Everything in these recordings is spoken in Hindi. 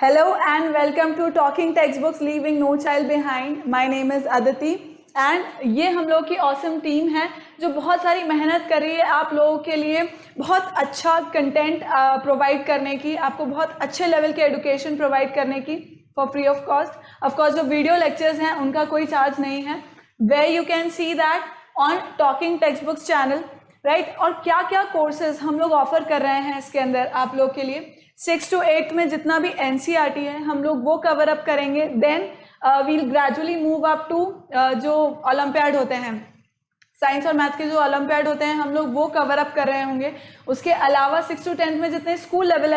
Hello and welcome to Talking Textbooks Leaving No Child Behind. My name is Aditi and ये हम लोग की awesome टीम है जो बहुत सारी मेहनत कर रही है आप लोगों के लिए बहुत अच्छा कंटेंट प्रोवाइड करने की, आपको बहुत अच्छे लेवल के एजुकेशन प्रोवाइड करने की for free of cost. Of course जो वीडियो लेक्चर्स हैं उनका कोई चार्ज नहीं है. Where you can see that on talking text books channel, right. और क्या क्या कोर्सेज हम लोग ऑफर कर रहे हैं इसके अंदर आप लोग के लिए. 6 to 8 में जितना भी NCERT है हम लोग वो कवर अप करेंगे. Then we'll gradually move up to जो ओलंपियाड होते हैं, साइंस और मैथ के जो ओलंपियाड होते हैं हम लोग वो कवर अप कर रहे होंगे. उसके अलावा 6 to 10 में जितने स्कूल लेवल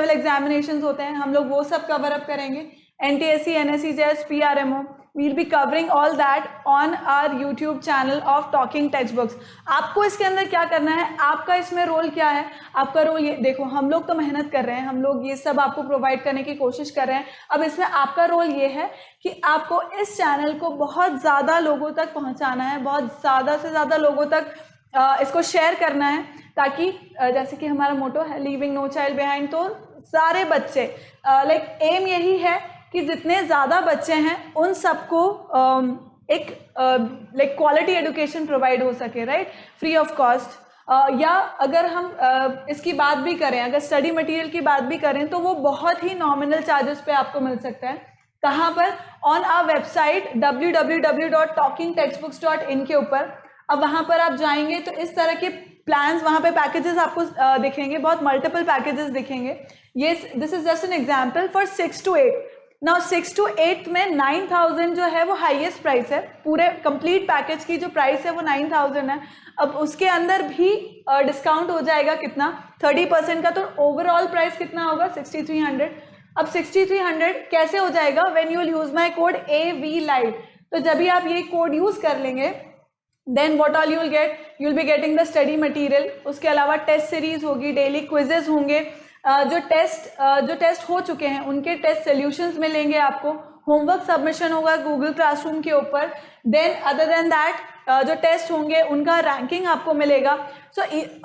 एग्जामिनेशंस होते हैं हम लोग वो सब कवर अप करेंगे. NTSC, NSE, JS, PRMO, we'll be covering all that on our YouTube channel of Talking Textbooks. आपको इसके अंदर क्या करना है, आपका इसमें रोल क्या है. आपका रोल ये देखो, हम लोग तो मेहनत कर रहे हैं, हम लोग ये सब आपको प्रोवाइड करने की कोशिश कर रहे हैं. अब इसमें आपका रोल ये है कि आपको इस चैनल को बहुत ज़्यादा लोगों तक पहुँचाना है, बहुत ज़्यादा से ज़्यादा लोगों तक इसको शेयर करना है, ताकि जैसे कि हमारा मोटो है लीविंग नो चाइल्ड बिहाइंड, तो सारे बच्चे लाइक एम यही है कि जितने ज़्यादा बच्चे हैं उन सबको एक लाइक क्वालिटी एजुकेशन प्रोवाइड हो सके, राइट, फ्री ऑफ कॉस्ट. या अगर हम इसकी बात भी करें, अगर स्टडी मटेरियल की बात भी करें तो वो बहुत ही नॉमिनल चार्जेस पे आपको मिल सकता है. कहाँ पर? ऑन आवर वेबसाइट www.talkingtextbooks.in के ऊपर. अब वहाँ पर आप जाएंगे तो इस तरह के प्लान्स, वहाँ पे पैकेजेस आपको दिखेंगे, बहुत मल्टीपल पैकेजेस दिखेंगे. ये this is just an example for 6 to 8. Now 6 to 8 में 9,000 जो है वो हाईएस्ट प्राइस है. पूरे कंप्लीट पैकेज की जो प्राइस है वो 9,000 है. अब उसके अंदर भी डिस्काउंट हो जाएगा कितना, 30% का. तो ओवरऑल प्राइस कितना होगा, 6,300. अब 6,300 कैसे हो जाएगा, when you will use my code AVLive. तो जब भी आप ये कोड यूज कर लेंगे then what all you will get, you will be getting the study material. उसके अलावा टेस्ट सीरीज होगी, डेली क्विजेज होंगे, जो टेस्ट हो चुके हैं उनके टेस्ट सॉल्यूशंस मिलेंगे आपको, होमवर्क सबमिशन होगा गूगल क्लासरूम के ऊपर. देन अदर देन दैट जो टेस्ट होंगे उनका रैंकिंग आपको मिलेगा.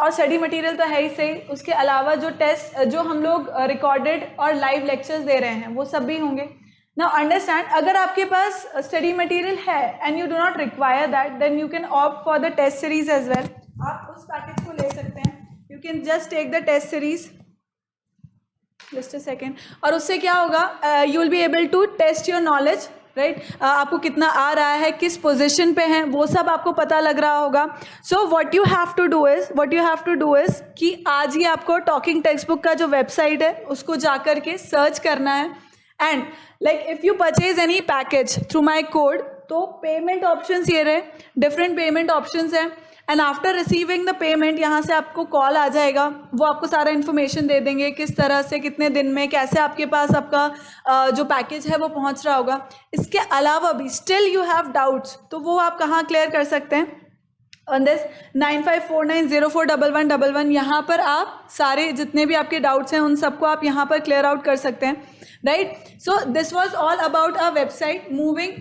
और स्टडी मटेरियल तो है ही सही, उसके अलावा जो टेस्ट जो हम लोग रिकॉर्डेड और लाइव लेक्चर्स दे रहे हैं वो सब भी होंगे. नाउ अंडरस्टैंड, अगर आपके पास स्टडी मटेरियल है and you do not require that, then you can opt for the test series as well. आप उस पैकेज को ले सकते हैं. You can just take the test series, just a second. और उससे क्या होगा, you will be able to test your knowledge, right. आपको कितना आ रहा है, किस पोजीशन पे हैं, वो सब आपको पता लग रहा होगा. So what you have to do is कि आज ही आपको टॉकिंग टेक्स्ट बुक का जो वेबसाइट है उसको जाकर के सर्च करना है. And like if you purchase any package through my code, तो पेमेंट ऑप्शंस ये रहे, डिफरेंट पेमेंट ऑप्शंस हैं. And after receiving the payment यहाँ से आपको कॉल आ जाएगा, वो आपको सारा इन्फॉर्मेशन दे देंगे किस तरह से, कितने दिन में, कैसे आपके पास आपका जो पैकेज है वो पहुँच रहा होगा. इसके अलावा भी स्टिल यू हैव डाउट्स, तो वो आप कहाँ क्लियर कर सकते हैं, ऑन दिस 9549041111. यहाँ पर आप सारे जितने भी आपके डाउट्स हैं उन सबको आप यहाँ पर क्लियर आउट कर सकते हैं, right. So this was all about our website. Moving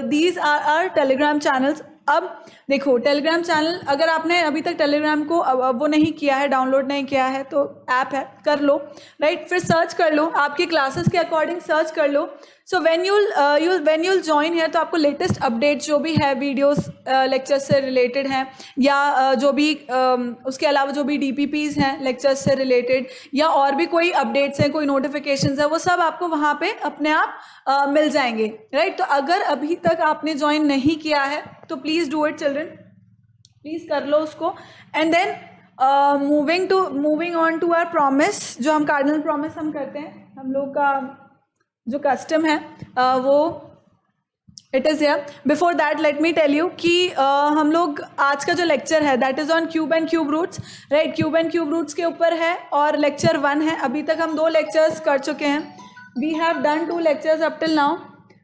these are our Telegram channels. अब देखो, टेलीग्राम चैनल अगर आपने अभी तक टेलीग्राम को वो नहीं किया है, डाउनलोड नहीं किया है, तो ऐप है, कर लो, राइट. फिर सर्च कर लो, आपके क्लासेस के अकॉर्डिंग सर्च कर लो. So when you'll join here, तो आपको लेटेस्ट अपडेट जो भी है, वीडियोस लेक्चर्स से रिलेटेड हैं, या जो भी उसके अलावा जो भी DPPs हैं लेक्चर्स से रिलेटेड, या और भी कोई अपडेट्स हैं, कोई नोटिफिकेशंस है, वो सब आपको वहाँ पे अपने आप मिल जाएंगे, राइट. तो अगर अभी तक आपने ज्वाइन नहीं किया है तो please do it children, please कर लो उसको. And then moving on to our promise, जो हम कार्डिनल प्रॉमिस हम करते हैं, हम लोग का जो कस्टम है वो it is here. Before that let me tell you कि हम लोग आज का जो लेक्चर है that is on cube and cube roots, right. Cube and cube roots के ऊपर है और लेक्चर 1 है. अभी तक हम 2 लेक्चर्स कर चुके हैं. We have done 2 lectures up till now,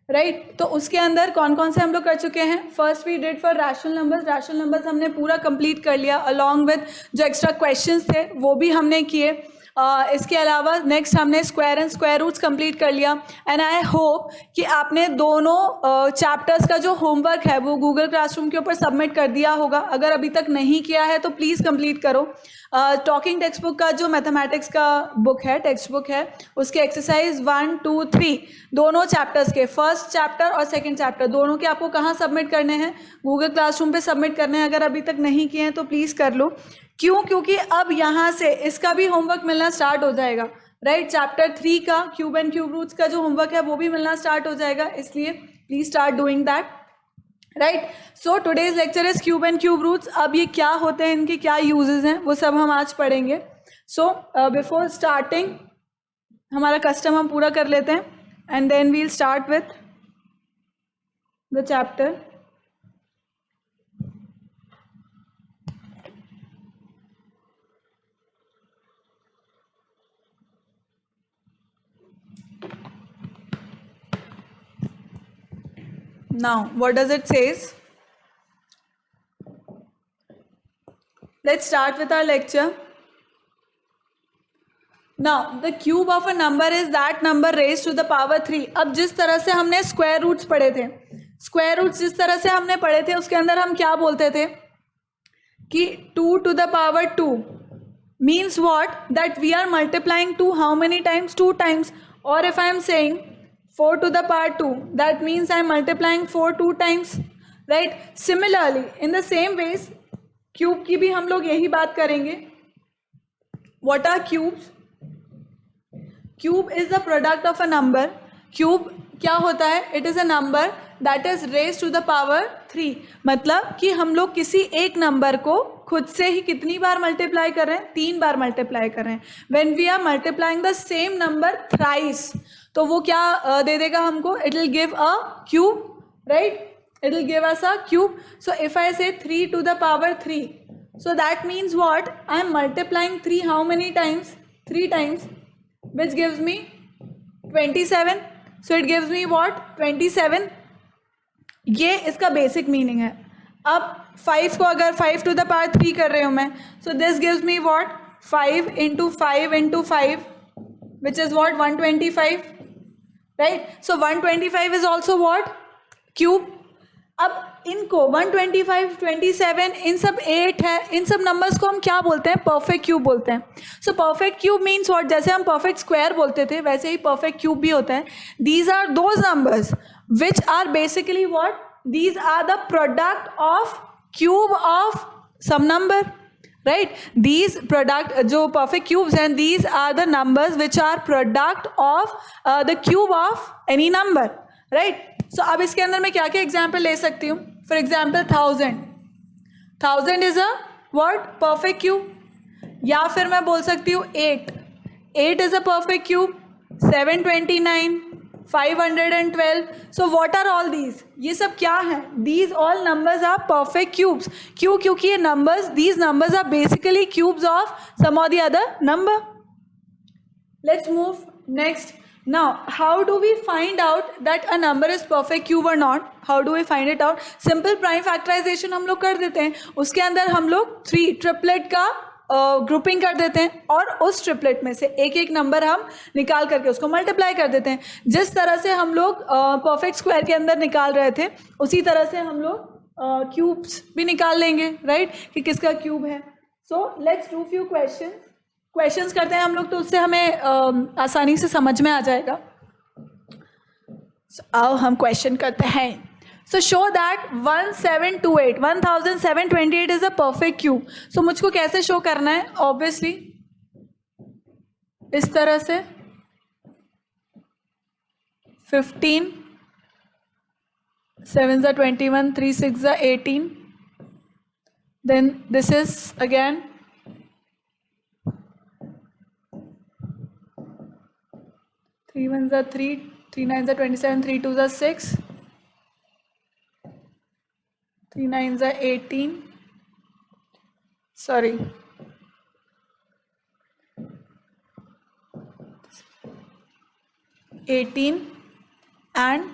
right. तो उसके अंदर कौन कौन से हम लोग कर चुके हैं. First we did for rational numbers हमने पूरा कंप्लीट कर लिया, अलॉन्ग विद जो एक्स्ट्रा क्वेश्चंस थे वो भी हमने किए. इसके अलावा नेक्स्ट हमने square and square roots complete कर लिया। एंड आई होप कि आपने दोनों चैप्टर्स का जो होमवर्क है वो गूगल क्लासरूम के ऊपर सबमिट कर दिया होगा। अगर अभी तक नहीं किया है तो प्लीज़ कंप्लीट करो। टॉकिंग टेक्स्ट बुक का जो मैथमेटिक्स का बुक है, टेक्स्ट बुक है, उसके एक्सरसाइज 1, 2, 3 दोनों चैप्टर्स के, फर्स्ट चैप्टर और सेकंड चैप्टर दोनों के आपको कहाँ सबमिट करने हैं? गूगल क्लासरूम पे सबमिट करने हैं। अगर अभी तक नहीं किए हैं तो प्लीज़ कर लो। क्यों? क्योंकि अब यहाँ से इसका भी होमवर्क मिलना स्टार्ट हो जाएगा, राइट? चैप्टर 3 का क्यूब एंड क्यूब रूट्स का जो होमवर्क है वो भी मिलना स्टार्ट हो जाएगा, इसलिए please start doing that, right? So today's lecture is cube and cube roots. अब ये क्या होते हैं, इनके क्या यूजेस हैं, वो सब हम आज पढ़ेंगे। सो बिफोर स्टार्टिंग हमारा कस्टम हम पूरा कर लेते हैं and then we'll start with the chapter. Now, what does it says? Let's start with our lecture. Now, the cube of a number is that number raised to the power 3. अब जिस तरह से हमने स्क्वायर रूट्स पढ़े थे, स्क्वायर रूट्स जिस तरह से हमने पढ़े थे उसके अंदर हम क्या बोलते थे कि 2 to the power 2 means what? That we are multiplying 2 how many times? 2 times. Or if I am saying 4 to the power 2, that means I am multiplying 4 2 times, right? Similarly, in the same ways, cube की भी हम लोग यही बात करेंगे. What are cubes? Cube is the product of a number. Cube क्या होता है? It is a number that is raised to the power 3. मतलब कि हम लोग किसी एक नंबर को खुद से ही कितनी बार मल्टीप्लाई कर रहे हैं? 3 बार मल्टीप्लाई कर रहे हैं. When we are multiplying the same number thrice, तो वो क्या दे देगा हमको? It will give a cube, right? It will give us a cube. So if I say 3 to the power 3, so that means what? I am multiplying 3 how many times? 3 times, which gives me 27. So it gives me what? 27. ये इसका बेसिक मीनिंग है. अब 5 को अगर 5 to the power 3 कर रही हूँ मैं, so this gives me what? 5 into 5 into 5, which is what? 125, right? So 125 is also what? Cube. अब इनको 125, 27, इन सब 8 है, इन सब नंबर्स को हम क्या बोलते हैं? परफेक्ट क्यूब बोलते हैं. So perfect cube means what? जैसे हम परफेक्ट स्क्वायर बोलते थे वैसे ही परफेक्ट क्यूब भी होता है. These are those numbers which are basically what? These are the product of cube of some number, right? These product जो perfect cubes हैं, these are the numbers which are product of the cube of any number, right? So अब इसके अंदर मैं क्या क्या एग्जाम्पल ले सकती हूँ? For example 1000 is a what? Perfect cube. या फिर मैं बोल सकती हूँ 8 is a perfect cube. 729, 512. So what are all these? ये सब क्या है? These all numbers are perfect cubes. क्यों? क्योंकि ये numbers, these numbers are basically cubes of some और the other number. Let's move next. Now, how do we find out that a number is perfect cube or not? How do we find it out? Simple prime factorization हम लोग कर देते हैं. उसके अंदर हम लोग 3 ट्रिपलेट का ग्रुपिंग कर देते हैं और उस ट्रिपलेट में से एक एक नंबर हम निकाल करके उसको मल्टीप्लाई कर देते हैं. जिस तरह से हम लोग परफेक्ट स्क्वायर के अंदर निकाल रहे थे उसी तरह से हम लोग क्यूब्स भी निकाल लेंगे, राइट? कि किसका क्यूब है. So let's do few questions करते हैं हम लोग, तो उससे हमें आसानी से समझ में आ जाएगा. आओ हम क्वेश्चन करते हैं. So show that 1728 is a perfect cube. So मुझको कैसे शो करना है? ऑब्वियसली इस तरह से 15, 7 are 21, 3 6 are 18. Then this is again 3 1s are 3, 3 9s are 27, 3 2s are 6, 3 9s are 18. Sorry. 18 and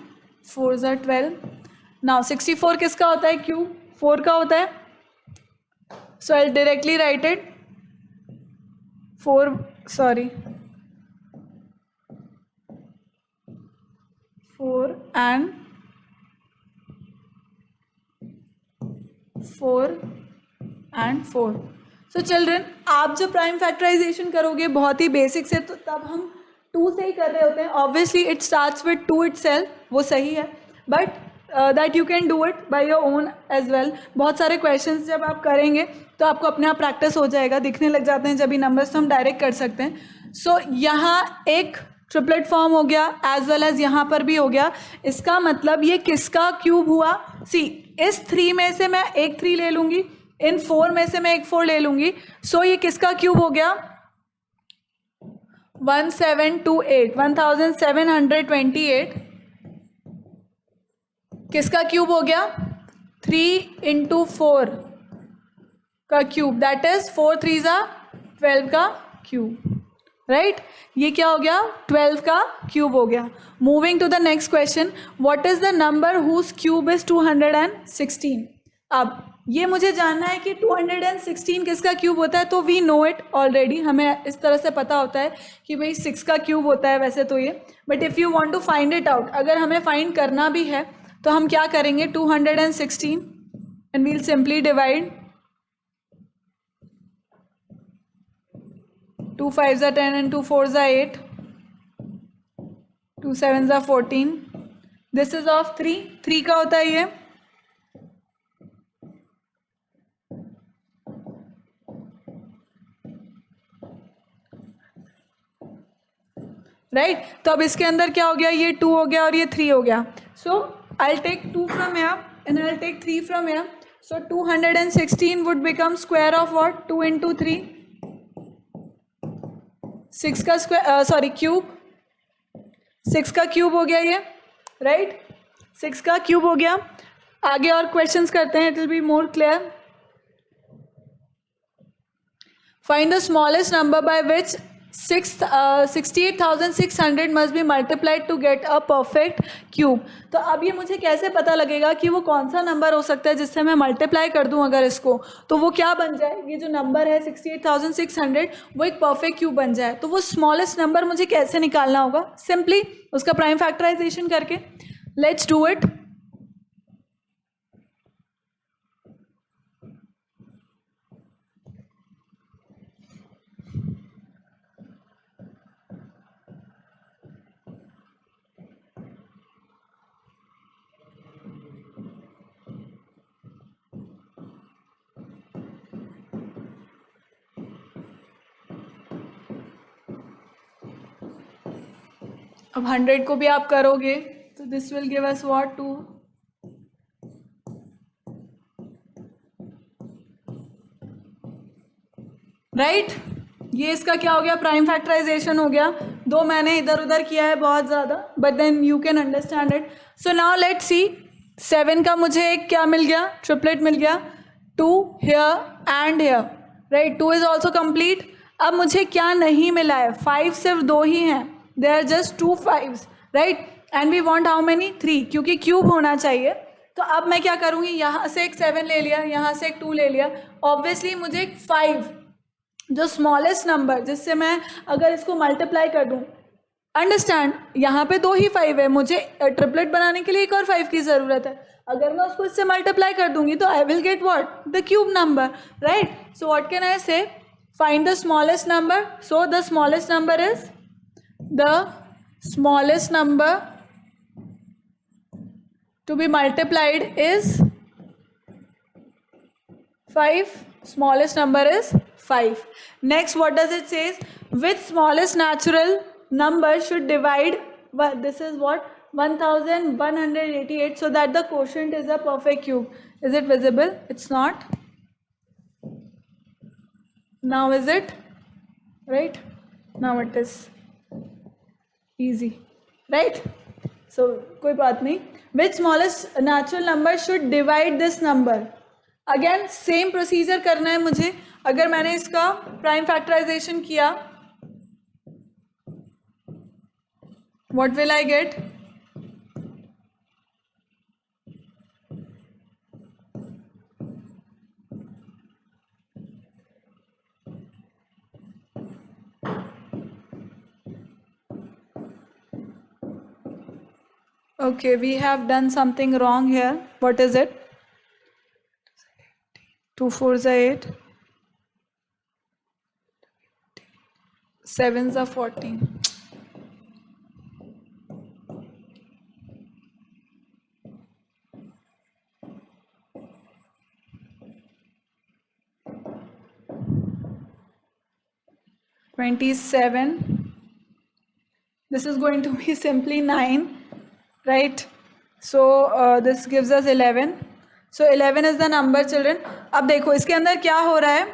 4s are 12. Now 64 किसका होता है? क्यूब 4 का होता है. So I'll directly write it. 4 sorry, 4 and 4 and 4. So children, आप जब प्राइम फैक्टराइजेशन करोगे बहुत ही बेसिक से, तो तब हम 2 से ही कर रहे होते हैं. Obviously it starts with 2 itself, वो सही है, but that you can do it by your own as well. बहुत सारे क्वेश्चंस जब आप करेंगे तो आपको अपने आप प्रैक्टिस हो जाएगा, दिखने लग जाते हैं जब भी नंबर्स, तो हम डायरेक्ट कर सकते हैं. सो यहाँ एक ट्रिपलेट फॉर्म हो गया, एज वेल एज यहाँ पर भी हो गया. इसका मतलब ये किसका क्यूब हुआ? सी, इस 3 में से मैं एक 3 ले लूँगी, इन 4 में से मैं एक 4 ले लूँगी. सो ये किसका क्यूब हो गया? 1728, 1728 किसका क्यूब हो गया? 3 into 4 का क्यूब, दैट इज 4 3 12 का क्यूब, राइट. ये क्या हो गया? 12 का क्यूब हो गया. Moving to the next question, what is the number whose cube is 216. अब ये मुझे जानना है कि 216 किसका क्यूब होता है. तो वी नो इट ऑलरेडी, हमें इस तरह से पता होता है कि भाई 6 का क्यूब होता है वैसे तो ये. But if you want to find it out, अगर हमें फाइंड करना भी है तो हम क्या करेंगे? 216 and we'll simply divide. 2 5s are 10 and 2 4s are 8, 2 7s are 14. This is of 3 का होता है ये. राइट, तो अब इसके अंदर क्या हो गया? ये 2 हो गया और ये 3 हो गया. So I will take 2 from here and I will take 3 from here. So 216 would become square of what? 2 into 3, 6 का स्क्वायर, सॉरी क्यूब, 6 का क्यूब हो गया ये, राइट. 6 का क्यूब हो गया. आगे और क्वेश्चंस करते हैं, it will be more clear. Find the smallest number by which 68,600 must be multiplied to get a perfect cube. तो अब ये मुझे कैसे पता लगेगा कि वो कौन सा नंबर हो सकता है जिससे मैं मल्टीप्लाई कर दूं अगर इसको, तो वो क्या बन जाए? ये जो नंबर है 68,600 वो एक परफेक्ट क्यूब बन जाए. तो वो स्मॉलेस्ट नंबर मुझे कैसे निकालना होगा? सिंपली उसका प्राइम फैक्टराइजेशन करके. Let's do it. अब 100 को भी आप करोगे तो this will give us what? 2. Right, ये इसका क्या हो गया? प्राइम फैक्टराइजेशन हो गया. 2 मैंने इधर उधर किया है बहुत ज़्यादा, but then you can understand it. So now let's see. 7 का मुझे एक क्या मिल गया? ट्रिपलेट मिल गया. 2 here and here, right. 2 is also complete. अब मुझे क्या नहीं मिला है? 5 सिर्फ 2 ही हैं. They are just 2 5s, right. And we want how many? 3, क्योंकि क्यूब होना चाहिए. तो अब मैं क्या करूँगी? यहाँ से एक 7 ले लिया, यहाँ से एक 2 ले लिया. ऑब्वियसली मुझे एक 5, जो स्मॉलेस्ट नंबर जिससे मैं अगर इसको मल्टीप्लाई कर दूँ, अंडरस्टैंड, यहाँ पे 2 ही 5 है, मुझे ट्रिपलेट बनाने के लिए एक और 5 की ज़रूरत है. अगर मैं उसको इससे मल्टीप्लाई कर दूंगी तो I will get what? The cube number, right. So what can I say? Find the smallest number. So the smallest number is to be multiplied is 5. Smallest number is 5. Next, what does it says? Which smallest natural number should divide, this is what? 1188, so that the quotient is a perfect cube. Is it visible? It's not. Now is it? Right? Now it is easy, right? So कोई बात नहीं. Which smallest natural number should divide this number? Again same procedure करना है मुझे. अगर मैंने इसका प्राइम फैक्टराइजेशन किया, what will I get? Okay, we have done something wrong here. What is it? 2 4s are 8. 7s are 14. This is going to be simply 9, right? So this gives us 11. So 11 is the number, children. अब देखो इसके अंदर क्या हो रहा है.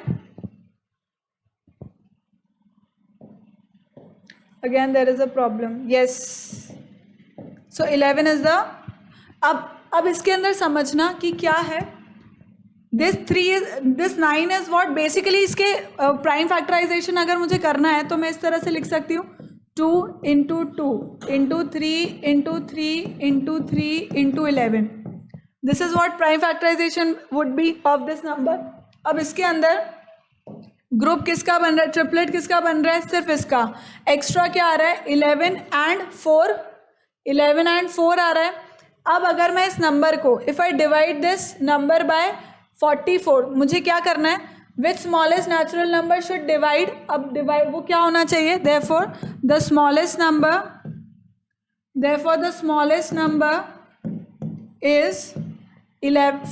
Again there is a problem. Yes. So 11 is the. अब इसके अंदर समझना कि क्या है. This 9 is what basically इसके प्राइम फैक्टराइजेशन अगर मुझे करना है तो मैं इस तरह से लिख सकती हूँ 2 into 2 into 3 into 3 into 3 into 11. This is what prime factorization would be of this number. अब इसके अंदर ग्रुप किसका बन रहा है, ट्रिपलेट किसका बन रहा है, सिर्फ इसका. एक्स्ट्रा क्या आ रहा है, 11 and 4. 11 and 4 आ रहा है. अब अगर मैं इस नंबर को if I divide this number by 44, मुझे क्या करना है, which smallest natural number should divide. अब डिवाइड वो क्या होना चाहिए, therefore the smallest number is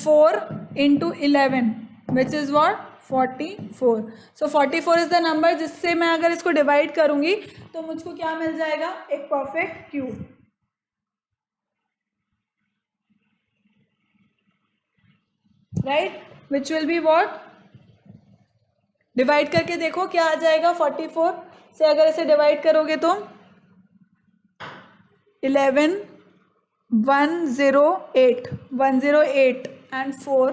4 into 11 which is what 44. So 44 is the number जिससे मैं अगर इसको डिवाइड करूंगी तो मुझको क्या मिल जाएगा, एक perfect cube. Right, which will be what, divide करके देखो क्या आ जाएगा. 44 से अगर इसे डिवाइड करोगे तो 11 108 and 4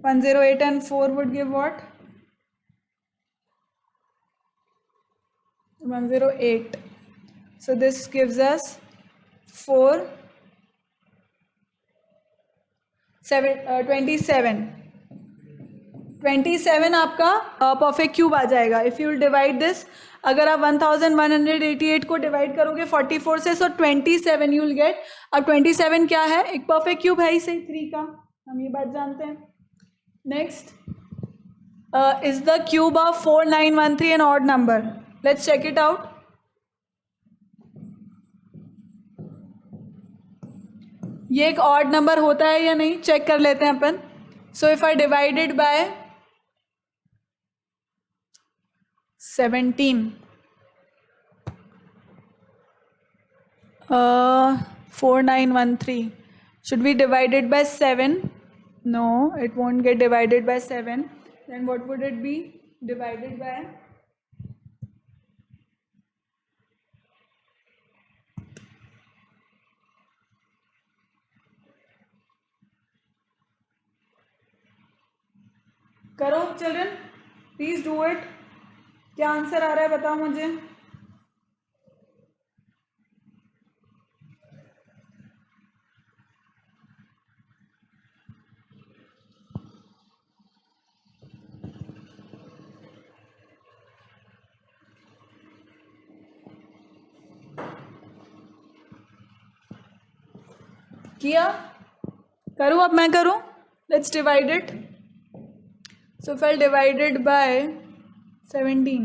108 and 4 would give what, 108. So this gives us 4 27 आपका परफेक्ट क्यूब आ जाएगा. If you will divide this, अगर आप 1188 को डिवाइड करोगे 44 से, सो 27 यू विल गेट. अब 27 क्या है, एक परफेक्ट क्यूब है ही सही 3 का, हम ये बात जानते हैं. Next, is the cube of 4913 an odd number. Let's check it out. ये एक ऑड नंबर होता है या नहीं, चेक कर लेते हैं अपन. So if I divided by 17, 4913 should be divided by 7. No, it won't get divided by 7. Then what would it be divided by? करो चिल्ड्रन, प्लीज डू इट. क्या आंसर आ रहा है बताओ मुझे. किया, करूँ अब मैं करूँ. Let's divide it. So if I divided by 17,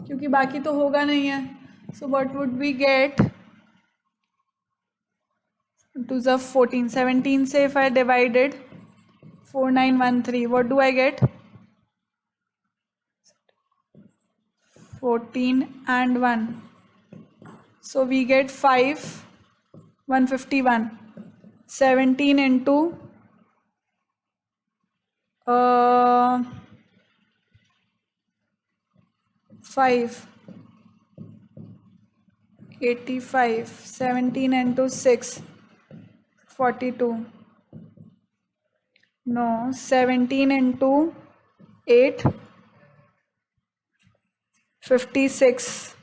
क्योंकि बाकी तो होगा नहीं है. So what would we get, 2 ज़ा 14. 17 से if I divided 4913, what do I get, 14 and 1. So we get 5, 151. 17 into 5, 85. 17 into 6, 42. No, 17 into 8, 56.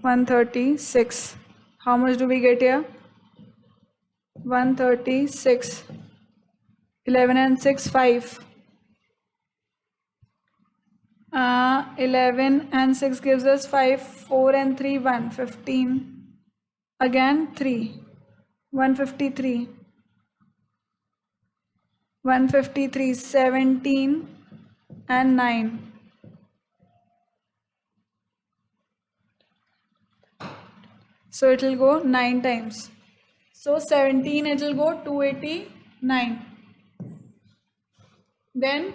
136. How much do we get here? 136. 11 and 6, 5. 11 and 6 gives us 5. 4 and 3, 1. 15. again 3, 153, 153, 17 and 9. So it will go 9 times. So 17 it will go 289. Then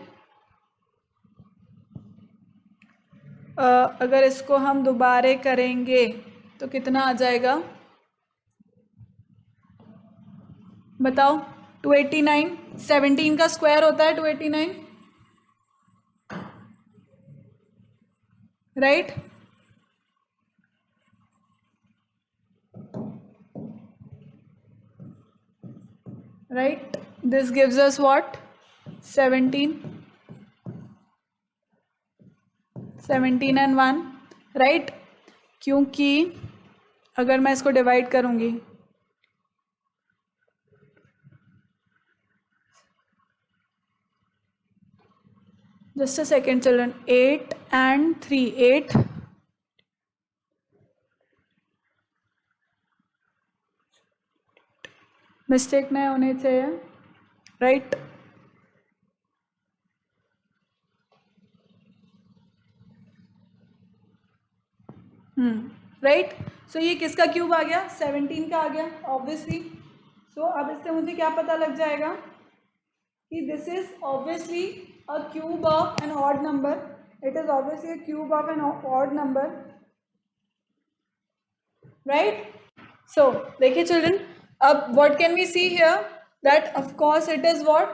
अगर इसको हम दोबारे करेंगे तो कितना आ जाएगा बताओ? 289. 17 का स्क्वायर होता है 289, right? Right, this gives us what? 17 and 1, right? क्योंकि अगर मैं इसको डिवाइड करूंगी just a second children, 8 and 3, 8 mistake नहीं होने चाहिए, राइट? राइट, सो ये किसका क्यूब आ गया? 17 का आ गया ऑब्वियसली. सो अब इससे मुझे क्या पता लग जाएगा कि this is obviously a cube of an odd number. It is obviously a cube of an odd number, right? So देखिए चिल्ड्रन, अब what can we see here? That of course it is what?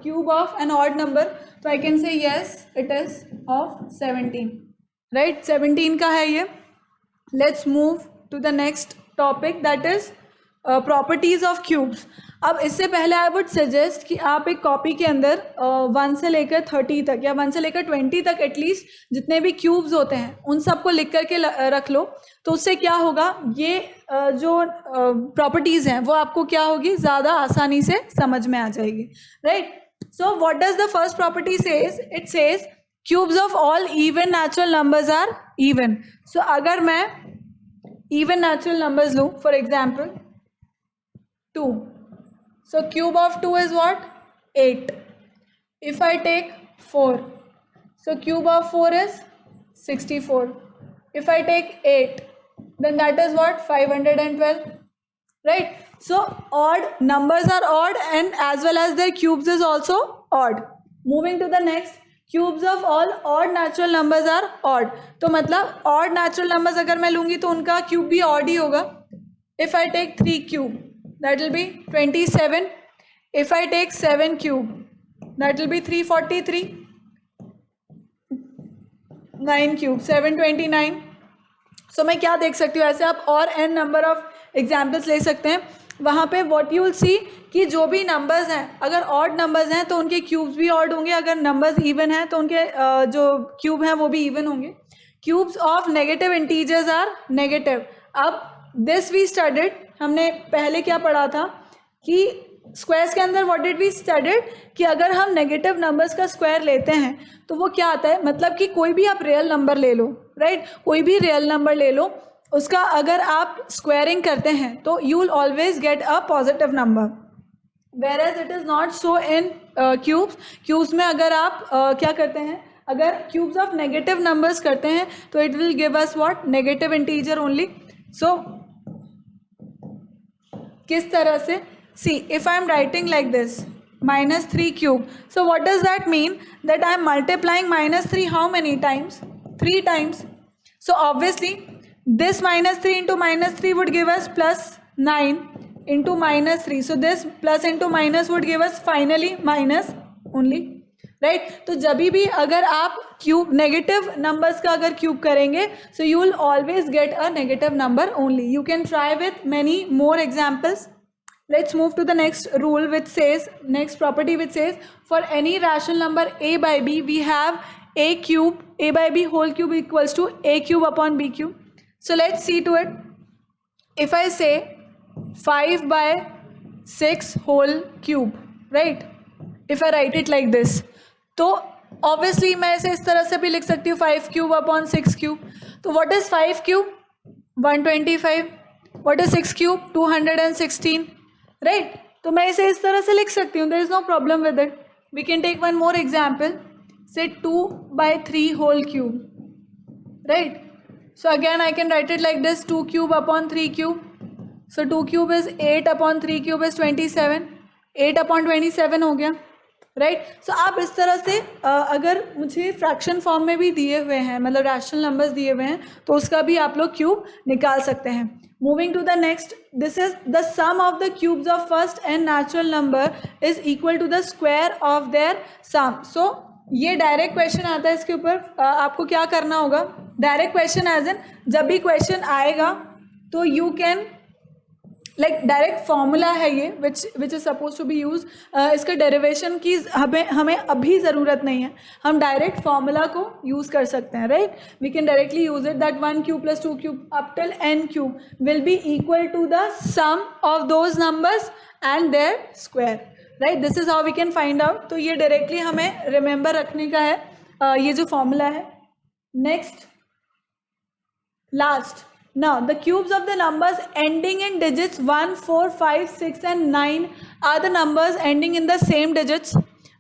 Cube of an odd number. So I can say yes, it is of 17. Right? 17 का है ये. Let's move to the next topic, that is properties of cubes. अब इससे पहले आई वुड सजेस्ट कि आप एक कॉपी के अंदर 1 से लेकर 30 तक या 1 से लेकर 20 तक एटलीस्ट जितने भी क्यूब्स होते हैं उन सबको लिख करके रख लो. तो उससे क्या होगा, ये जो प्रॉपर्टीज़ हैं वो आपको क्या होगी, ज़्यादा आसानी से समझ में आ जाएगी, right? So what does the first property says? It says cubes of all even natural numbers are even. So अगर मैं इवन नेचुरल नंबर्स लूँ, for example 2. So cube of 2 is what? 8. If I take 4, so cube of 4 is 64. If I take 8, then that is what? 512. Right? So odd numbers are odd, and as well as their cubes is also odd. Moving to the next, cubes of all odd natural numbers are odd. तो मतलब odd natural numbers अगर मैं लूँगी तो उनका cube भी odd ही होगा. If I take 3 cube, that will be 27. If I take 7 cube, that will be 343. 9 cube, 729. So मैं क्या देख सकती हूँ, ऐसे आप और n नंबर ऑफ एग्जाम्पल्स ले सकते हैं. वहाँ पे what you will see कि जो भी नंबर्स हैं, अगर ऑड नंबर्स हैं तो उनके क्यूब्स भी ऑड होंगे, अगर नंबर्स इवन हैं तो उनके जो क्यूब हैं वो भी इवन होंगे. Cubes of negative integers are negative. अब दिस वी स्टडीड, हमने पहले क्या पढ़ा था कि स्क्वायर्स के अंदर व्हाट डिड वी स्टडीड कि अगर हम नेगेटिव नंबर्स का स्क्वायर लेते हैं तो वो क्या आता है, मतलब कि कोई भी आप रियल नंबर ले लो, राइट? कोई भी रियल नंबर ले लो, उसका अगर आप स्क्वायरिंग करते हैं तो you will always get a positive number. Whereas it is not so in cubes. Cubes में अगर आप क्या करते हैं, अगर क्यूब्स ऑफ नेगेटिव नंबर्स करते हैं तो it will give us what? Negative integer only. So किस तरह से? See, if I am writing like this, minus 3 cube, so what does that mean? That I am multiplying minus 3 how many times? 3 times. So obviously, this minus 3 into minus 3 would give us plus 9 into minus 3. So this plus into minus would give us finally minus only, right? तो जब भी अगर आप क्यूब नेगेटिव नंबर्स का अगर क्यूब करेंगे, so you will always get a negative number only. You can try with many more examples. Let's move to the next rule which says, next property which says, for any rational number a by b, we have a cube, a by b whole cube equals to a cube upon b cube. So let's see to it. If I say 5 by 6 whole cube, right? If I write it like this, तो obviously मैं इसे इस तरह से भी लिख सकती हूँ 5 cube upon 6 cube. तो what is 5 cube? 125. What is 6 cube? 216, राइट? तो मैं इसे इस तरह से लिख सकती हूँ, there is no problem with it. We can take one more example, say 2/3 whole cube, राइट? So again I can write it like this, 2 cube upon 3 cube. So 2 cube is 8 upon 3 cube is 27. 8 upon 27 हो गया, राइट? सो आप इस तरह से अगर मुझे फ्रैक्शन फॉर्म में भी दिए हुए हैं, मतलब रैशनल नंबर्स दिए हुए हैं, तो उसका भी आप लोग क्यूब निकाल सकते हैं. Moving to the next, this is the sum of the cubes of first and natural number is equal to the square of their sum. So ये डायरेक्ट क्वेश्चन आता है इसके ऊपर. आपको क्या करना होगा, डायरेक्ट क्वेश्चन एज इन जब भी क्वेश्चन आएगा तो you can like direct formula है ये which is suppose to be use. इसका डेरिवेशन की हमें अभी ज़रूरत नहीं है, हम डायरेक्ट फॉर्मूला को यूज़ कर सकते हैं, राइट? We can directly use it that 1 cube plus 2 cube up till n cube will be equal to the sum of those numbers and their square, right? This is how we can find out. तो ये डायरेक्टली हमें रिमेंबर रखने का है, ये जो फॉर्मूला है. Next, last, now the cubes of the numbers ending in digits 1, 4, 5, 6 and 9 are the numbers ending in the same digits,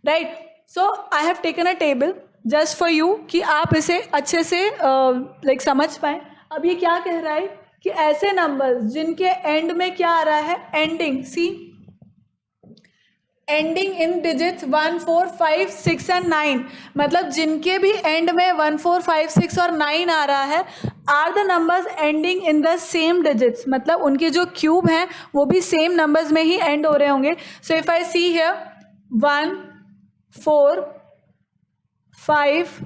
right? So I have taken a table just for you कि आप इसे अच्छे से like समझ पाएँ. अब ये क्या कह रहा है कि ऐसे नंबर्स जिनके एंड में क्या आ रहा है, ending, see ending in digits 1, 4, 5, 6 and 9, मतलब जिनके भी एंड में 1, 4, 5, 6 और 9 आ रहा है, are the numbers ending in the same digits, मतलब उनके जो क्यूब हैं वो भी सेम नंबर्स में ही एंड हो रहे होंगे. सो if I see here 1, 4, 5,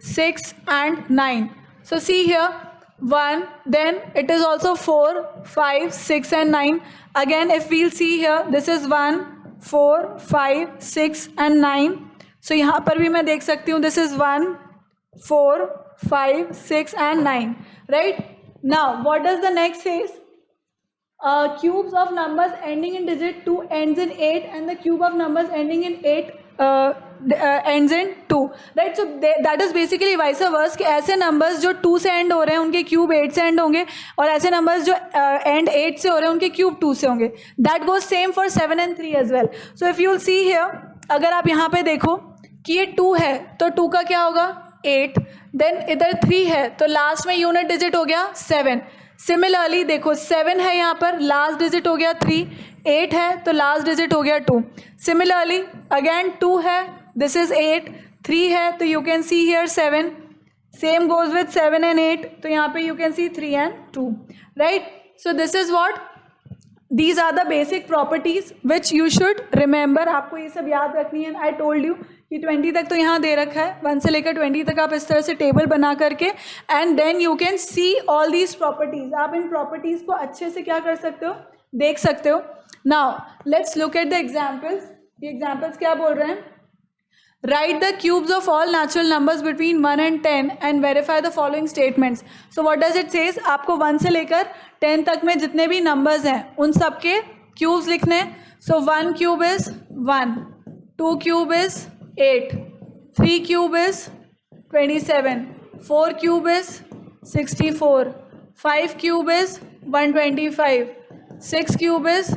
6 and 9. So see here 1, then it is also 4, 5, 6 and 9. Again if we'll see here, this is 1, 4, 5, 6 and 9. So यहाँ पर भी मैं देख सकती हूँ, this is 1, 4, 5, 6 and 9, right? Now what does the next says? Cubes of numbers ending in digit 2 ends in 8 and the cube of numbers ending in 8 ends in 2, right? So that is basically vice versa कि ऐसे numbers जो 2 से end हो रहे हैं उनके cube 8 से end होंगे, और ऐसे numbers जो end 8 से हो रहे हैं उनके cube 2 से होंगे. That goes same for 7 and 3 as well. So if you'll see here, अगर आप यहाँ पे देखो कि ये 2 है तो 2 का क्या होगा 8, देन इधर 3 है तो लास्ट में यूनिट डिजिट हो गया 7. सिमिलरली देखो 7 है यहाँ पर, लास्ट डिजिट हो गया 3, 8 है तो लास्ट डिजिट हो गया 2. सिमिलरली अगेन 2 है, दिस इज 8, 3 है तो you can see here 7, same goes with 7 and 8, तो यहाँ पे you can see 3 and 2, right? So this is what, these are the basic properties which you should remember. आपको ये सब याद रखनी है. आई टोल्ड यू कि 20 तक तो यहाँ दे रखा है, 1 से लेकर 20 तक आप इस तरह से टेबल बना करके and then you can see all these properties. आप इन प्रॉपर्टीज को अच्छे से क्या कर सकते हो, देख सकते हो. Now let's look at the examples. ये एग्जाम्पल्स क्या बोल रहे हैं? Right the cubes of all natural numbers between 1 and 10 and verify the following statements. So what does it says? आपको 1 से लेकर 10 तक में जितने भी नंबर्स हैं उन सब के क्यूब्स लिखने. सो 1 cube is 1, 2 cube is 8, 3 cube is 27, 4 cube is 64, 5 cube is 125, 6 cube is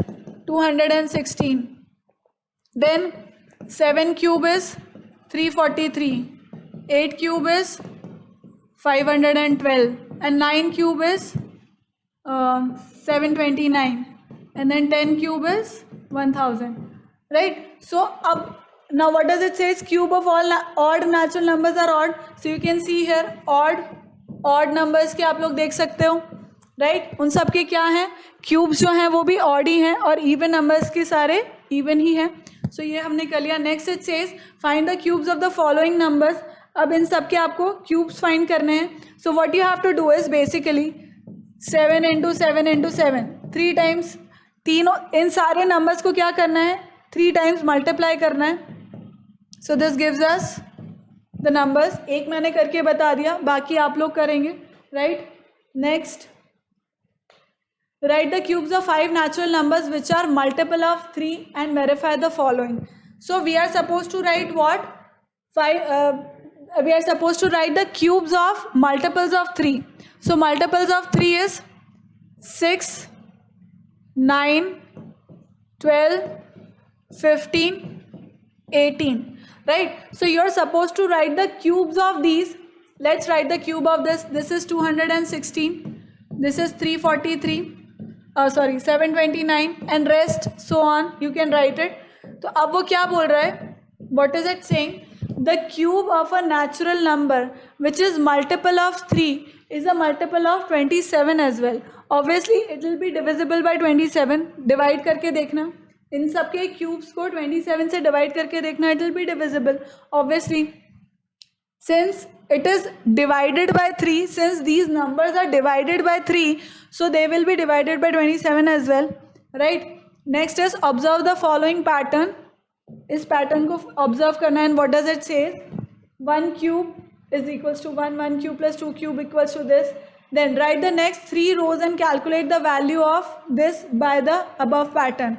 216, then 7 cube is 343, 8 cube is 512 and 9 cube is 729 and then 10 cube is 1000, right? So now what does it say? Cube of all odd natural numbers are odd. So you can see here odd numbers के आप लोग देख सकते हो, right? उन सब के क्या हैं, क्यूब्स जो हैं वो भी ऑड ही हैं और इवन नंबर्स के सारे इवन ही हैं. सो ये हमने कर लिया. Next it says find the cubes of the following numbers. अब इन सब के आपको क्यूब्स फाइंड करने हैं. So what you have to do is basically 7 into 7 into 7, 3 times, तीनों इन सारे नंबर्स को क्या करना है, 3 टाइम्स मल्टीप्लाई करना है. So this gives us the numbers. एक मैंने करके बता दिया, बाकी आप लोग करेंगे, right? Next, write the cubes of 5 natural numbers which are multiple of 3 and verify the following. So we are supposed to write what? We are supposed to write the cubes of multiples of 3. So multiples of 3 is 6, 9, 12, 15, 18, right? So you're supposed to write the cubes of these. Let's write the cube of this. This is 216, this is 343, 729, and rest so on, you can write it. तो अब वो क्या बोल रहा है? What is it saying? The cube of a natural number which is multiple of 3 is a multiple of 27 as well. Obviously it will be divisible by 27. Divide करके देखना, इन सब के क्यूब्स को 27 से डिवाइड करके देखना, it will be divisible. Obviously since it is divided by 3, since these numbers are divided by 3, so they will be divided by 27 as well, right? Next is observe the following pattern. इस पैटर्न को ऑब्जर्व करना है. एंड व्हाट डज इट से? 1 cube is equals to 1, 1 cube plus 2 cube equals to this. Then write the next 3 rows and calculate the value of this by the above pattern.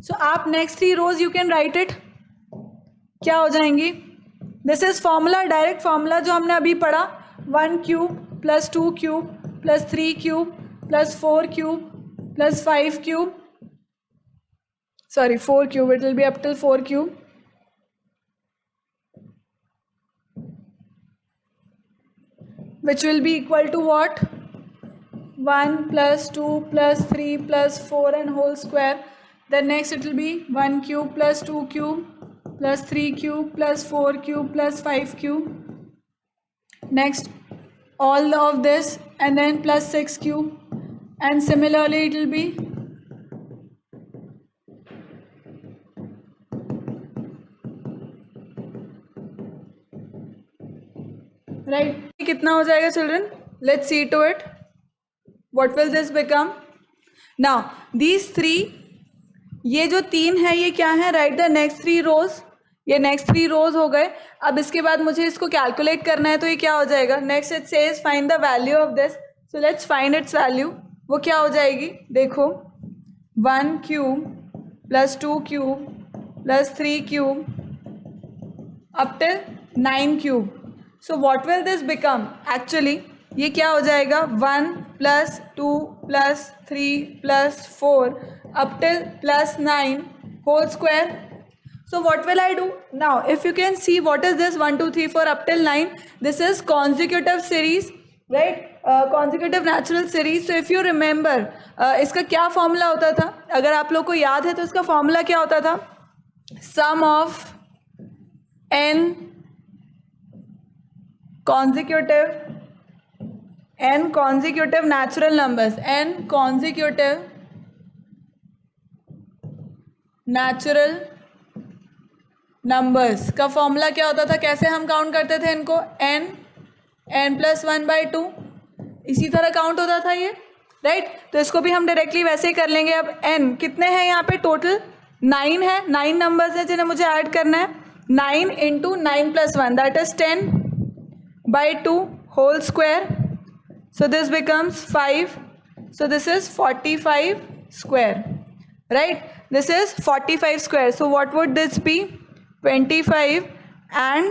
So आप next 3 rows you can write it. क्या हो जाएंगी? This is formula, direct formula जो हमने अभी पढ़ा. 1 cube plus 2 cube plus 3 cube plus 4 cube plus 5 cube. Sorry, 4 cube, it will be up till 4 cube. Which will be equal to what? 1 plus 2 plus 3 plus 4 and whole square. Then next it will be 1 cube plus 2 cube plus 3 cube plus 4 cube plus 5 cube. Next, all of this and then plus 6 cube. And similarly it will be right. कितना हो जाएगा children? Let's see to it. What will this become? Now these 3, ये जो 3 है ये क्या है? Right the next 3 rows. ये नेक्स्ट 3 रोज हो गए. अब इसके बाद मुझे इसको कैलकुलेट करना है, तो ये क्या हो जाएगा? Next it says find the value of this. So let's find its value. वो क्या हो जाएगी? देखो, 1 cube plus 2 cube plus 3 cube up till 9 cube. So what will this become? Actually ये क्या हो जाएगा? 1 plus 2 plus 3 plus 4 up till plus 9 whole square. So what will I do? Now if you can see, what is this 1 2 3 4 up till 9? This is consecutive series, right? Consecutive natural series. So if you remember, इसका क्या फॉर्मूला होता था? अगर आप लोग को याद है तो इसका फॉर्मूला क्या होता था? Sum of n consecutive natural numbers, n consecutive natural numbers का फॉर्मूला क्या होता था? कैसे हम काउंट करते थे इनको? n plus 1/2 इसी तरह काउंट होता था ये, राइट? तो इसको भी हम डायरेक्टली वैसे ही कर लेंगे. अब n कितने हैं यहाँ पे? टोटल 9 है. 9 नंबर्स हैं जिन्हें मुझे ऐड करना है. 9 into 9 plus 1, that is 10 by 2 whole square. So this becomes 5. So this is 45 square, right? This is 45 square. So what would this be? 25 and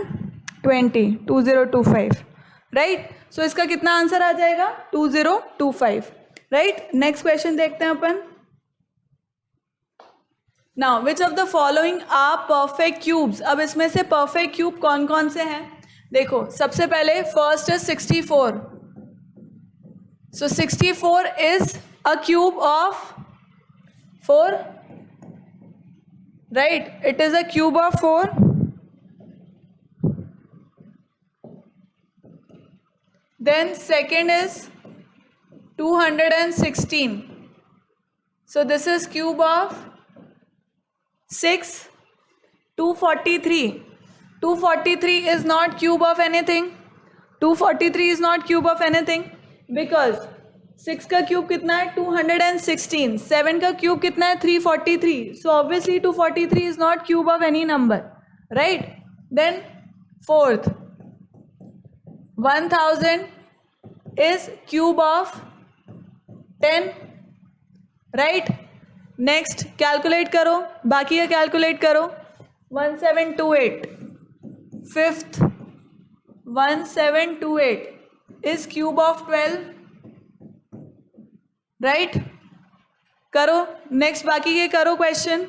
20, 2025, right? So इसका कितना आंसर आ जाएगा? 2025, right? Next question देखते हैं अपन. Now which of the following are perfect cubes? अब इसमें से perfect cube कौन कौन से हैं? देखो, सबसे पहले first is 64. So 64 is a cube of 4, राइट? It is a cube of 4. Then second is 216. So this is cube of 6. 243. 243 is not cube of anything. 243 is not cube of anything because 6 का क्यूब कितना है? 216. 7 का क्यूब कितना है? 343. So obviously 243 is not cube of any number, right? Then fourth, 1000 is cube of 10, right? Next calculate करो, बाकी का calculate करो. 1728. Fifth, 1728 is cube of 12, right? करो नेक्स्ट, बाकी के करो question.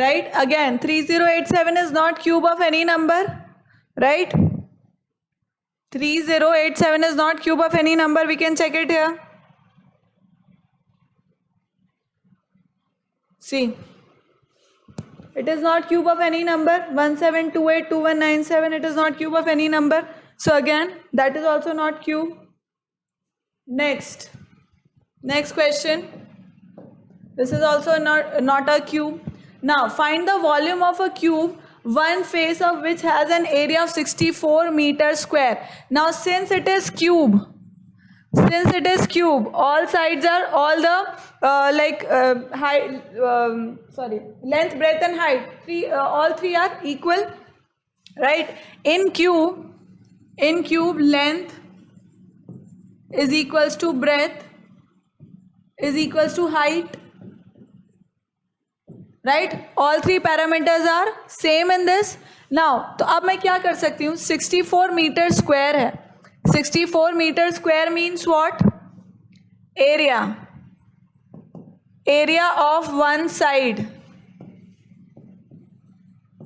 Right, again 3087 is not cube of any number, right? 3087 is not cube of any number, we can check it here. See, it is not cube of any number. 17282197, it is not cube of any number, so again that is also not cube. Next question, this is also not a cube. Now find the volume of a cube, one face of which has an area of 64 meters square. Now since it is cube, all sides are, all the length, breadth and height, all three are equal, right? In cube length is equals to breadth is equals to height, right? All three parameters are same in this. Now तो अब मैं क्या कर सकती हूँ, 64 मीटर स्क्वायर है. 64 metre square means what? area of one side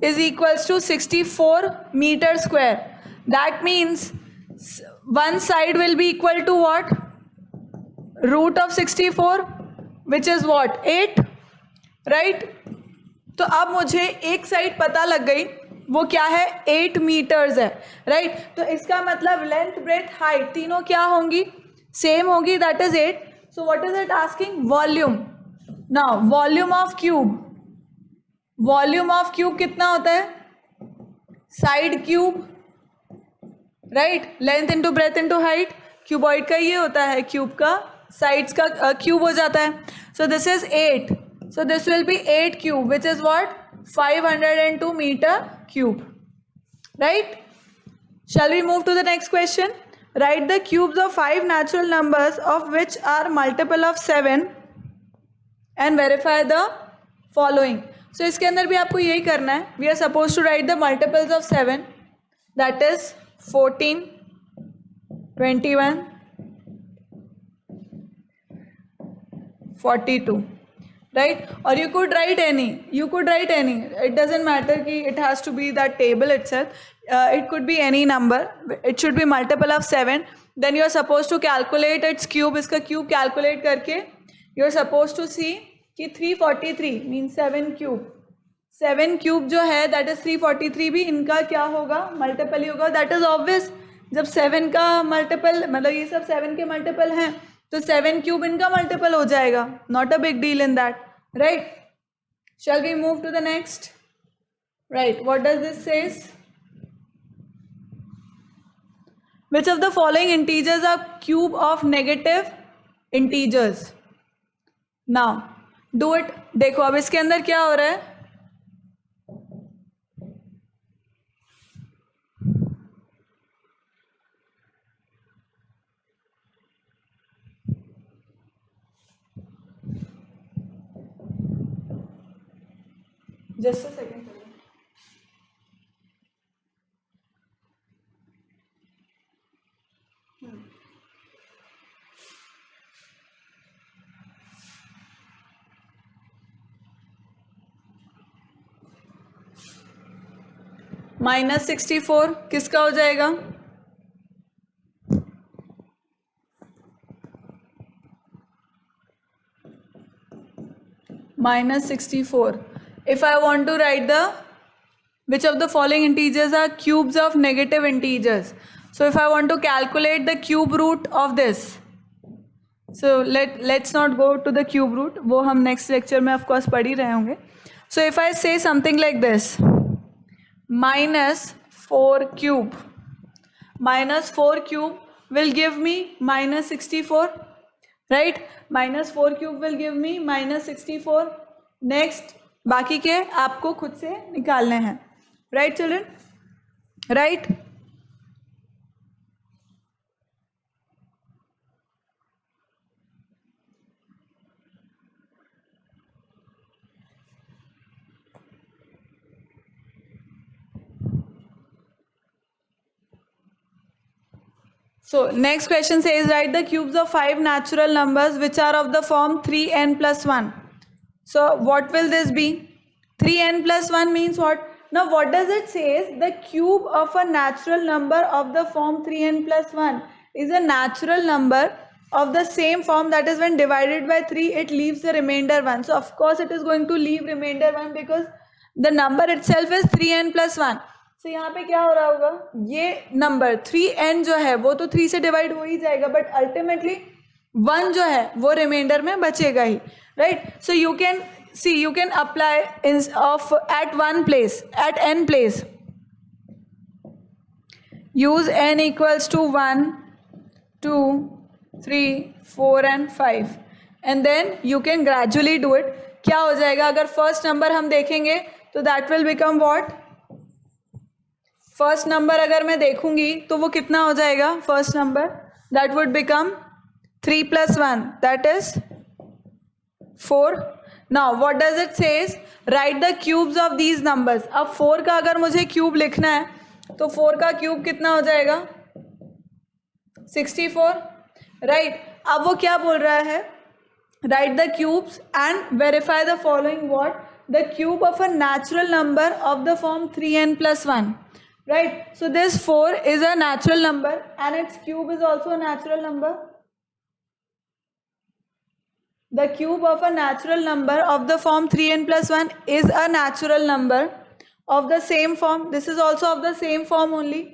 is equals to 64 meter square. That means one side will be equal to what? Root of 64, which is what? 8, right? तो अब मुझे एक साइड पता लग गई, वो क्या है? 8 मीटर्स है, राइट? तो इसका मतलब लेंथ, ब्रेथ, हाइट तीनों क्या होंगी? सेम होगी, that is 8. So what is it asking? Volume. Now volume of cube कितना होता है? Side cube, right? Length into breadth into height. Cuboid का ये होता है, क्यूब का साइड्स का क्यूब हो जाता है. सो this is 8. So this will be 8 cube, which is what? 502 meter cube, right? Shall we move to the next question? Write the cubes of 5 natural numbers of which are multiple of 7 and verify the following. So इसके अंदर भी आपको यही करना है. We are supposed to write the multiples of 7, that is 14, 21, 42. Right? Or you could write any. It doesn't matter कि it has to be that table itself. It could be any number. It should be multiple of 7. Then you are supposed to calculate its cube. इसका cube calculate करके you are supposed to see कि 343 means 7 cube. 7 cube जो है that is 343 भी इनका क्या होगा? Multiple ही होगा. That is obvious. जब 7 का multiple, मतलब ये सब 7 के multiple हैं, तो 7 cube इनका multiple हो जाएगा. Not a big deal in that. Right? Shall we move to the next? Right, what does this says? Which of the following integers are cube of negative integers? Now do it. देखो अब इसके अंदर क्या हो रहा है? Just a second. -64 किसका हो जाएगा? -64. If I want to write the which of the following integers are cubes of negative integers, so if I want to calculate the cube root of this, so let's not go to the cube root, वो हम next lecture में of course पढ़ ही रहे होंगे. So if I say something like this, -4 cube will give me -64, right? -4 cube will give me -64. Next बाकी के आपको खुद से निकालने हैं. Right children, right. So next question says write the cubes of 5 natural numbers which are of the form 3n plus 1. So what will this be? 3n plus 1 means what? Now what does it say? The cube of a natural number of the form 3n plus 1 is a natural number of the same form, that is when divided by 3 it leaves the remainder 1. So of course it is going to leave remainder 1 because the number itself is 3n plus 1. तो यहाँ पे क्या हो रहा होगा, ये नंबर 3n जो है वो तो 3 से डिवाइड हो ही जाएगा, बट अल्टीमेटली 1 जो है वो रिमाइंडर में बचेगा ही. Right. So you can see, you can apply of at one place, at n place, use n equals to 1 2 3 4 and 5 and then you can gradually do it. क्या हो जाएगा अगर फर्स्ट नंबर हम देखेंगे तो that will become what. First number अगर मैं देखूंगी तो वो कितना हो जाएगा, first number that would become 3 plus 1 that is 4. Now what does it says, right the cubes of these numbers. अब 4 का अगर मुझे क्यूब लिखना है तो 4 का क्यूब कितना हो जाएगा, 64. राइट. अब वो क्या बोल रहा है, right the cubes and verify the following. What, the cube of a natural number of the form 3n plus 1. Right, so this 4 is a natural number and its cube is also a natural number. The cube of a natural number of the form 3n plus 1 is a natural number of the same form. This is also of the same form only.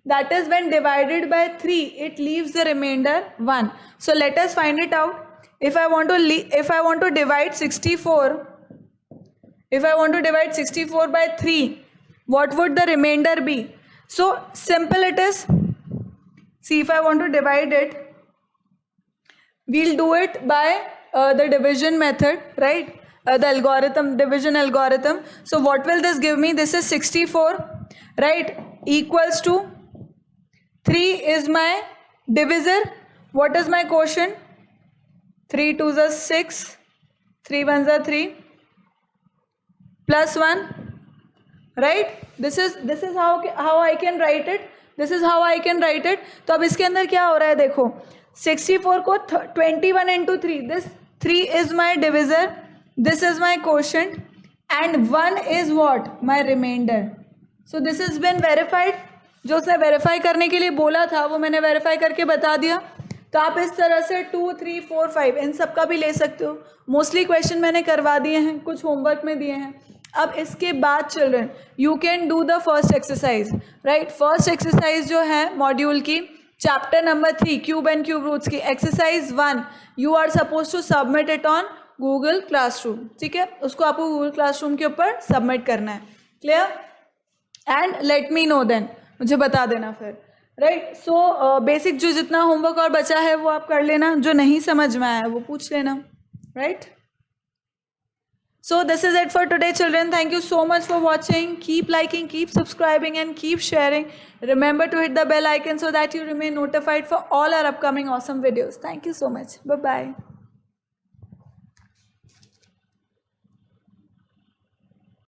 That is when divided by 3, it leaves the remainder 1. So let us find it out. If I want to divide 64 by 3, what would the remainder be? So simple it is. See, if I want to divide it, we'll do it by the division method, right? The algorithm, division algorithm. So what will this give me? This is 64, right? Equals to 3 is my divisor. What is my quotient? 3 2s are 6, 3 1s are 3, plus 1. Right. This is how I can write it. This is how I can write it. तो अब इसके अंदर क्या हो रहा है देखो, 64 को 21 into 3, this 3 is my divisor, this is my quotient and 1 is what, my remainder. So this is been verified. जो उसने वेरीफाई करने के लिए बोला था वो मैंने वेरीफाई करके बता दिया. तो आप इस तरह से 2 3 4 5 इन सब का भी ले सकते हो. मोस्टली क्वेश्चन मैंने करवा दिए हैं, कुछ होमवर्क में दिए हैं. अब इसके बाद children you can do the first exercise. Right, first exercise जो है मॉड्यूल की chapter number 3 cube and cube roots की exercise 1, you are suppose to submit it on Google classroom. ठीक है, उसको आपको गूगल क्लासरूम के ऊपर सबमिट करना है. Clear? And let me know then, मुझे बता देना फिर. राइट. सो बेसिक जो जितना होमवर्क और बचा है वो आप कर लेना, जो नहीं समझ में आया वो पूछ लेना. Right. So this is it for today children. Thank you so much for watching. Keep liking, keep subscribing and keep sharing. Remember to hit the bell icon so that you remain notified for all our upcoming awesome videos. Thank you so much. Bye bye.